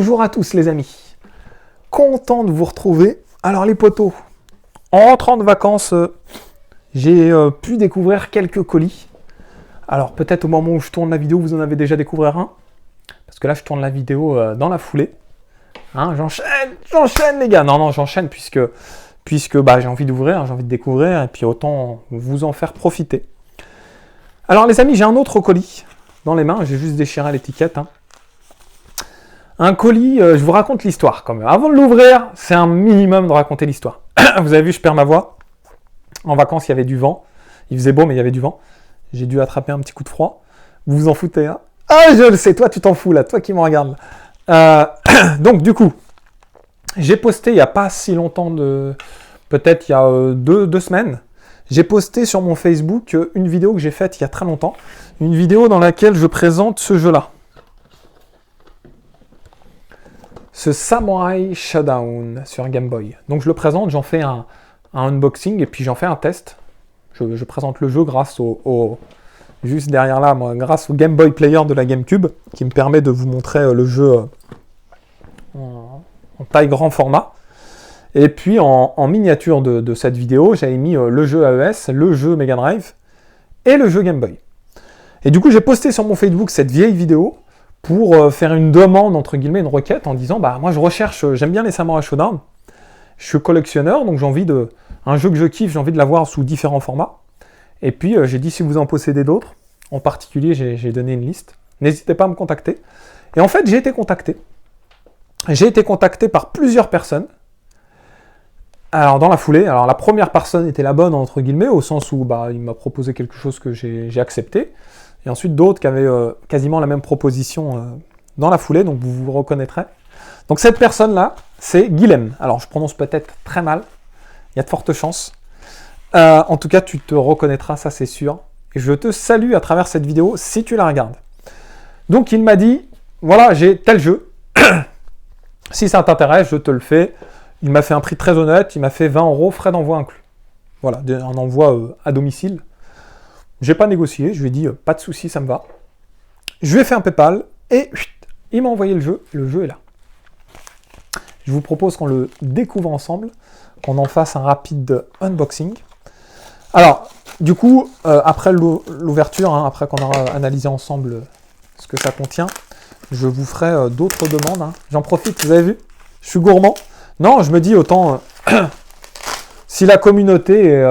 Bonjour à tous les amis, content de vous retrouver. Alors les potos, en rentrant de vacances, j'ai pu découvrir quelques colis. Alors peut-être au moment où je tourne la vidéo, vous en avez déjà découvert un. Parce que là je tourne la vidéo dans la foulée. Hein, j'enchaîne les gars. Non, j'enchaîne puisque j'ai envie d'ouvrir, j'ai envie de découvrir, et puis autant vous en faire profiter. Alors les amis, j'ai un autre colis dans les mains, j'ai juste déchiré l'étiquette. Hein. Un colis, je vous raconte l'histoire quand même. Avant de l'ouvrir, c'est un minimum de raconter l'histoire. Vous avez vu, je perds ma voix. En vacances, il y avait du vent. Il faisait beau, mais il y avait du vent. J'ai dû attraper un petit coup de froid. Vous vous en foutez, hein? Ah, je le sais, toi tu t'en fous là, toi qui me regardes. Donc du coup, j'ai posté il n'y a pas si longtemps, peut-être il y a deux semaines, j'ai posté sur mon Facebook une vidéo que j'ai faite il y a très longtemps. Une vidéo dans laquelle je présente ce jeu-là. Ce Samurai Shodown sur Game Boy. Donc je le présente, j'en fais un unboxing et puis j'en fais un test. Je présente le jeu grâce juste derrière là, moi, grâce au Game Boy Player de la GameCube, qui me permet de vous montrer le jeu en taille grand format. Et puis en miniature de cette vidéo, j'avais mis le jeu AES, le jeu Mega Drive et le jeu Game Boy. Et du coup, j'ai posté sur mon Facebook cette vieille vidéo pour faire une demande, entre guillemets, une requête, en disant, bah moi je recherche, j'aime bien les Samurai Shodown, je suis collectionneur, donc j'ai envie un jeu que je kiffe, j'ai envie de l'avoir sous différents formats. Et puis j'ai dit, si vous en possédez d'autres, en particulier j'ai donné une liste, n'hésitez pas à me contacter. Et en fait, j'ai été contacté. J'ai été contacté par plusieurs personnes. Alors dans la foulée, alors la première personne était la bonne, entre guillemets, au sens où bah, il m'a proposé quelque chose que j'ai accepté. Et ensuite d'autres qui avaient quasiment la même proposition dans la foulée, donc vous vous reconnaîtrez. Donc cette personne-là, c'est Guilhem. Alors je prononce peut-être très mal, il y a de fortes chances. En tout cas, tu te reconnaîtras, ça c'est sûr. Et je te salue à travers cette vidéo si tu la regardes. Donc il m'a dit, voilà, j'ai tel jeu. Si ça t'intéresse, je te le fais. Il m'a fait un prix très honnête, il m'a fait 20 €, frais d'envoi inclus. Voilà, un envoi à domicile. J'ai pas négocié, je lui ai dit pas de souci, ça me va. Je lui ai fait un PayPal et il m'a envoyé le jeu est là. Je vous propose qu'on le découvre ensemble, qu'on en fasse un rapide unboxing. Alors, du coup, après l'ouverture, hein, après qu'on aura analysé ensemble ce que ça contient, je vous ferai d'autres demandes. Hein. J'en profite, vous avez vu? Je suis gourmand. Non, je me dis autant, si la communauté,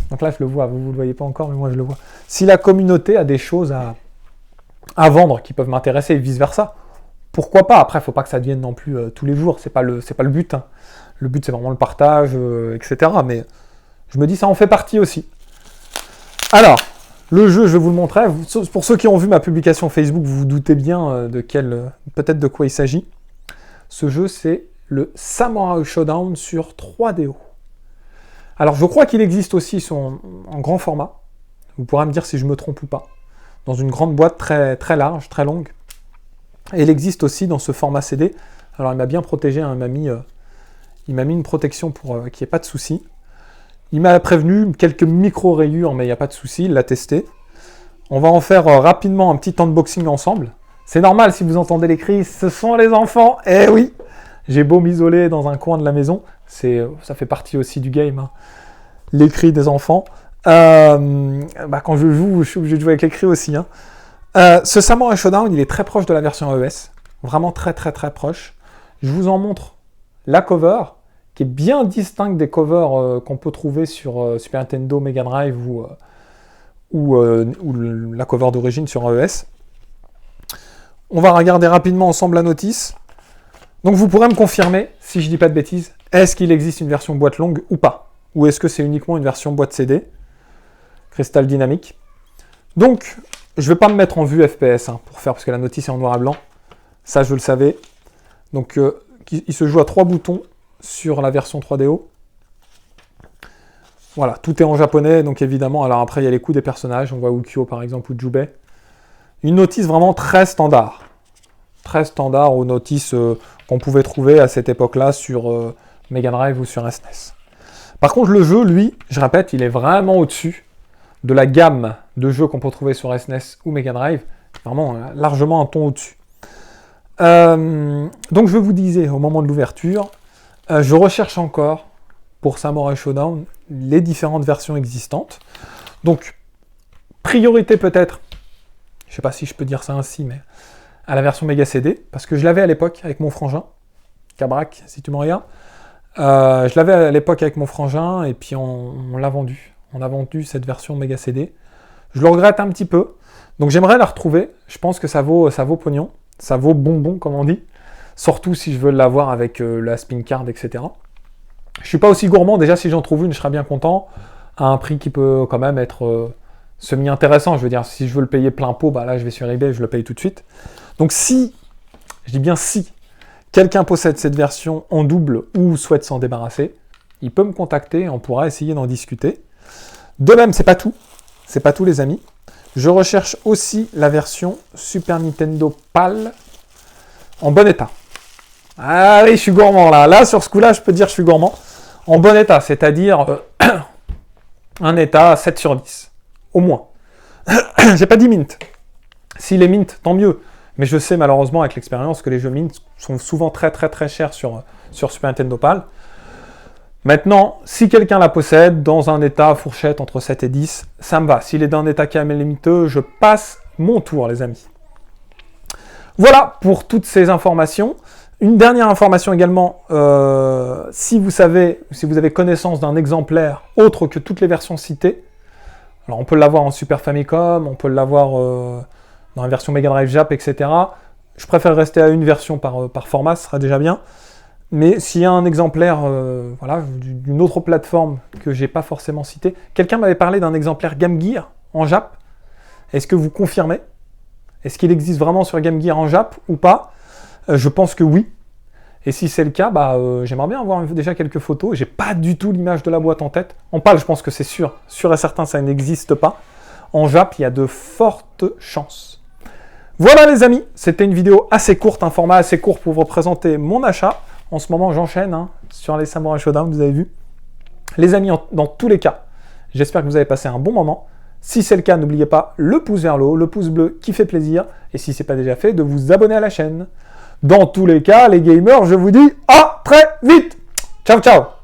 donc là je le vois, vous ne le voyez pas encore, mais moi je le vois. Si la communauté a des choses à vendre qui peuvent m'intéresser et vice-versa, pourquoi pas? Après, il ne faut pas que ça devienne non plus tous les jours, c'est pas le but. Hein. Le but, c'est vraiment le partage, etc. Mais je me dis, ça en fait partie aussi. Alors, le jeu, je vais vous le montrer. Pour ceux qui ont vu ma publication Facebook, vous vous doutez bien peut-être de quoi il s'agit. Ce jeu, c'est le Samurai Shodown sur 3DO. Alors, je crois qu'il existe aussi en grand format. Vous pourrez me dire si je me trompe ou pas. Dans une grande boîte très, très large, très longue. Et il existe aussi dans ce format CD. Alors, il m'a bien protégé. Hein, il m'a mis une protection pour qu'il n'y ait pas de souci. Il m'a prévenu quelques micro-rayures, mais il n'y a pas de souci. Il l'a testé. On va en faire rapidement un petit unboxing ensemble. C'est normal si vous entendez les cris. Ce sont les enfants. Eh oui! J'ai beau m'isoler dans un coin de la maison. Ça fait partie aussi du game. Hein. Les cris des enfants. Quand je joue, je suis obligé de jouer avec les cris aussi. Hein. Ce Samurai Shodown, il est très proche de la version AES. Vraiment très très très proche. Je vous en montre la cover, qui est bien distincte des covers qu'on peut trouver sur Super Nintendo, Mega Drive ou la cover d'origine sur AES. On va regarder rapidement ensemble la notice. Donc vous pourrez me confirmer, si je dis pas de bêtises, est-ce qu'il existe une version boîte longue ou pas? Ou est-ce que c'est uniquement une version boîte CD? Cristal dynamique. Donc, je ne vais pas me mettre en vue FPS pour faire, parce que la notice est en noir et blanc. Ça, je le savais. Donc, il se joue à 3 boutons sur la version 3DO. Voilà, tout est en japonais, donc évidemment. Alors après, il y a les coups des personnages. On voit Ukyo, par exemple, ou Jubei. Une notice vraiment très standard. Très standard aux notices qu'on pouvait trouver à cette époque-là sur Mega Drive ou sur SNES. Par contre, le jeu, lui, je répète, il est vraiment au-dessus de la gamme de jeux qu'on peut trouver sur SNES ou Mega Drive. Vraiment largement un ton au-dessus. Donc je vous disais au moment de l'ouverture, je recherche encore pour Samurai Shodown les différentes versions existantes. Donc priorité peut-être, je sais pas si je peux dire ça ainsi, mais à la version Mega CD, parce que je l'avais à l'époque avec mon frangin, Cabrak, si tu me regardes. Je l'avais à l'époque avec mon frangin, et puis on l'a vendu. On a vendu cette version Mega CD. Je le regrette un petit peu, donc j'aimerais la retrouver. Je pense que ça vaut pognon, ça vaut bonbon, comme on dit. Surtout si je veux l'avoir avec la spin card, etc. Je suis pas aussi gourmand, déjà si j'en trouve une, je serais bien content, à un prix qui peut quand même être semi-intéressant. Je veux dire, si je veux le payer plein pot, bah là je vais sur eBay, je le paye tout de suite. Donc si, je dis bien si, quelqu'un possède cette version en double ou souhaite s'en débarrasser, il peut me contacter, on pourra essayer d'en discuter. De même, c'est pas tout les amis. Je recherche aussi la version Super Nintendo PAL en bon état. Ah oui, je suis gourmand là. Là, sur ce coup-là, je peux dire que je suis gourmand. En bon état, c'est-à-dire un état 7 sur 10. Au moins. J'ai pas dit mint. S'il est mint, tant mieux. Mais je sais malheureusement avec l'expérience que les jeux mint sont souvent très très très chers sur Super Nintendo PAL. Maintenant, si quelqu'un la possède dans un état fourchette entre 7 et 10, ça me va. S'il est dans un état camel limiteux, je passe mon tour les amis. Voilà pour toutes ces informations. Une dernière information également, si vous avez connaissance d'un exemplaire autre que toutes les versions citées, alors on peut l'avoir en Super Famicom, on peut l'avoir dans la version Mega Drive Jap, etc. Je préfère rester à une version par format, ce sera déjà bien. Mais s'il y a un exemplaire voilà, d'une autre plateforme que j'ai pas forcément cité, quelqu'un m'avait parlé d'un exemplaire Game Gear en Jap. Est-ce que vous confirmez? Est-ce qu'il existe vraiment sur Game Gear en Jap ou pas? Je pense que oui. Et si c'est le cas, j'aimerais bien avoir déjà quelques photos. J'ai pas du tout l'image de la boîte en tête. En PAL, je pense que c'est sûr et certain, ça n'existe pas. En Jap, il y a de fortes chances. Voilà les amis, c'était une vidéo assez courte, un format assez court pour vous présenter mon achat. En ce moment, j'enchaîne sur les Samurai Shodown, vous avez vu. Les amis, dans tous les cas, j'espère que vous avez passé un bon moment. Si c'est le cas, n'oubliez pas le pouce vers le haut, le pouce bleu qui fait plaisir. Et si ce n'est pas déjà fait, de vous abonner à la chaîne. Dans tous les cas, les gamers, je vous dis à très vite. Ciao, ciao.